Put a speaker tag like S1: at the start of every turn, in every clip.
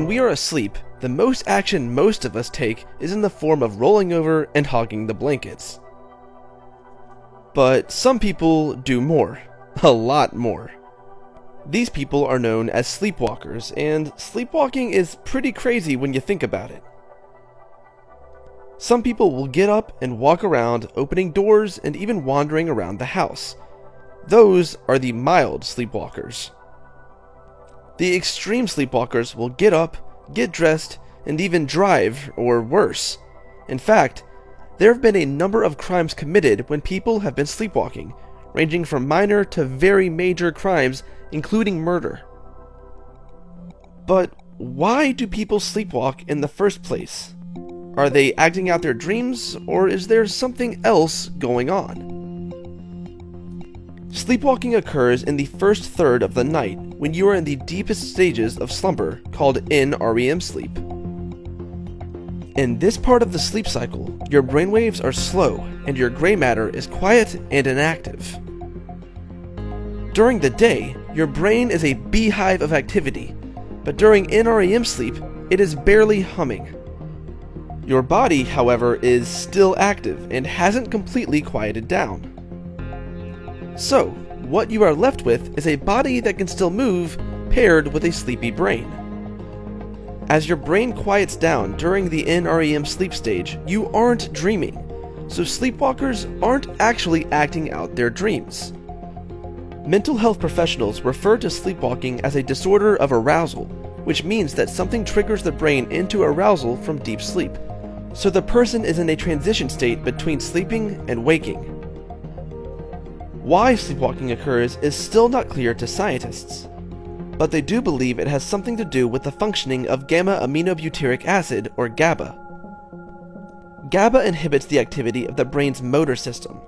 S1: When we are asleep, the most action most of us take is in the form of rolling over and hogging the blankets. But some people do more. A lot more. These people are known as sleepwalkers, and sleepwalking is pretty crazy when you think about it. Some people will get up and walk around, opening doors and even wandering around the house. Those are the mild sleepwalkers. The extreme sleepwalkers will get up, get dressed, and even drive, or worse. In fact, there have been a number of crimes committed when people have been sleepwalking, ranging from minor to very major crimes, including murder. But why do people sleepwalk in the first place? Are they acting out their dreams, or is there something else going on? Sleepwalking occurs in the first third of the night when you are in the deepest stages of slumber, called NREM sleep. In this part of the sleep cycle, your brainwaves are slow and your gray matter is quiet and inactive. During the day, your brain is a beehive of activity, but during NREM sleep, it is barely humming. Your body, however, is still active and hasn't completely quieted down. So, what you are left with is a body that can still move, paired with a sleepy brain. As your brain quiets down during the NREM sleep stage, you aren't dreaming, so sleepwalkers aren't actually acting out their dreams. Mental health professionals refer to sleepwalking as a disorder of arousal, which means that something triggers the brain into arousal from deep sleep, so the person is in a transition state between sleeping and waking. Why sleepwalking occurs is still not clear to scientists, but they do believe it has something to do with the functioning of gamma-aminobutyric acid, or GABA. GABA inhibits the activity of the brain's motor system.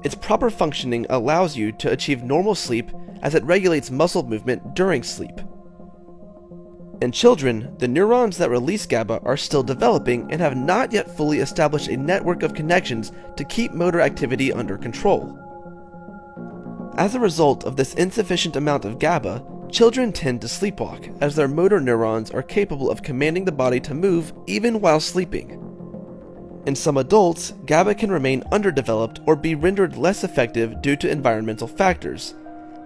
S1: Its proper functioning allows you to achieve normal sleep as it regulates muscle movement during sleep. In children, the neurons that release GABA are still developing and have not yet fully established a network of connections to keep motor activity under control. As a result of this insufficient amount of GABA, children tend to sleepwalk, as their motor neurons are capable of commanding the body to move even while sleeping. In some adults, GABA can remain underdeveloped or be rendered less effective due to environmental factors.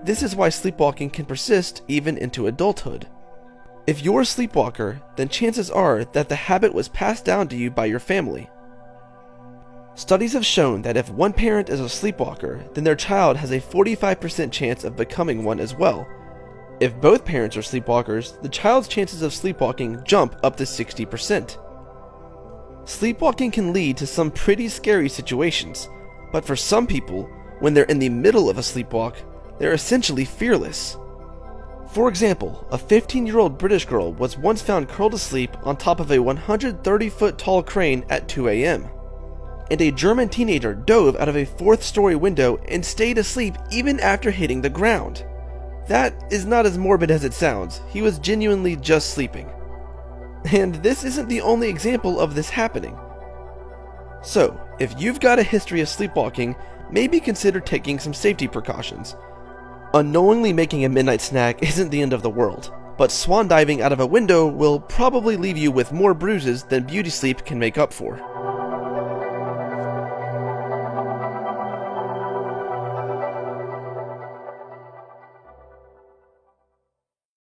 S1: This is why sleepwalking can persist even into adulthood. If you're a sleepwalker, then chances are that the habit was passed down to you by your family. Studies have shown that if one parent is a sleepwalker, then their child has a 45% chance of becoming one as well. If both parents are sleepwalkers, the child's chances of sleepwalking jump up to 60%. Sleepwalking can lead to some pretty scary situations, but for some people, when they're in the middle of a sleepwalk, they're essentially fearless. For example, a 15-year-old British girl was once found curled asleep on top of a 130-foot tall crane at 2 a.m. And a German teenager dove out of a 4th-story window and stayed asleep even after hitting the ground. That is not as morbid as it sounds. He was genuinely just sleeping. And this isn't the only example of this happening. So, if you've got a history of sleepwalking, maybe consider taking some safety precautions. Unknowingly making a midnight snack isn't the end of the world, but swan diving out of a window will probably leave you with more bruises than beauty sleep can make up for.